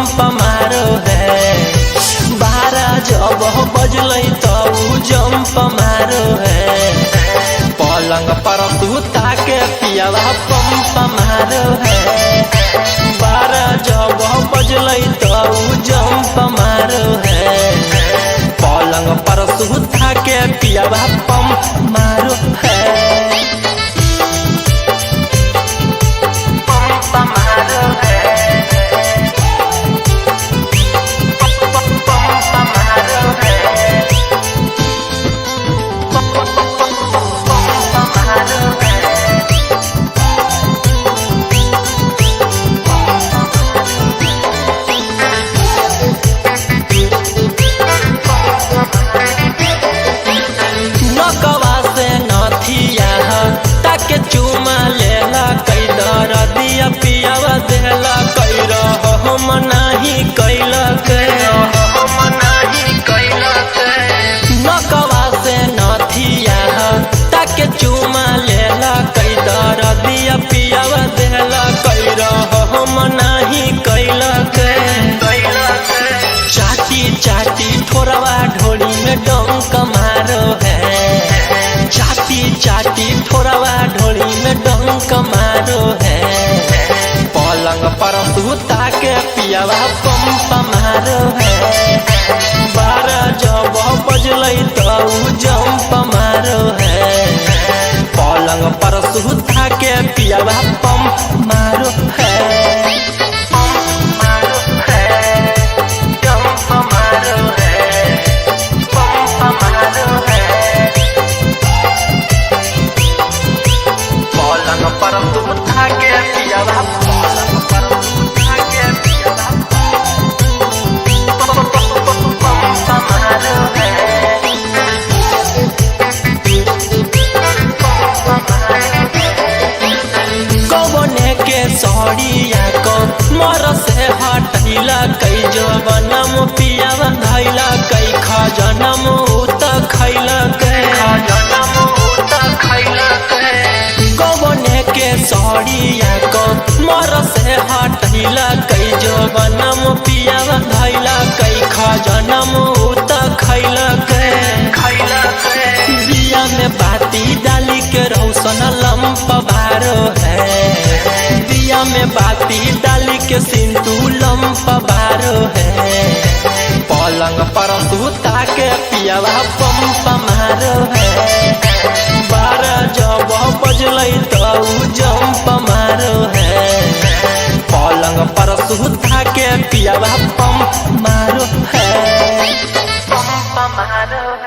Pump मारो है। 12 जब बजल तो जंप मारो है। पलंग पर सुता के पियावा पंप मारो है। 12 जब बजल तो जंप मारो है। पलंग पर सुता के पियावा पंप मारो है। ताके चुमा लेला कई दर दिया पियावा देला कई हम नाही कैला नकवा से नथिया ताके चुमा लेला कई दर दिया पियावा देला कई हम नाही कैला चाटी चाटी ठोरवा ढोली में डंक मारो है। चाटी चाटी ठोरवा ढोली में डंक मारो है। पलंग पर सुता के पियावा पंप मारो है। 12 जब बजल तो जंप मारो है। पलंग पर सुता के पियावा पंप मारो है। सड़िया को मर से हटैला कई जवनम पियावा धैला कई खजनम उत खैला गवने के सड़िया को मर से हटैला कई जवनम पियावा धैला कई खजनम उत खैला बिया में बाती डाली के रौशन लंप भारो है। बिया में बाती डाली के सिंधु लंप बारो है। पलंग पर सुता के पियावा पंप मारो है। 12 जब बजल तो जंप मारो है। पलंग पर सुता के पियावा पंप मारो है। पंप मारो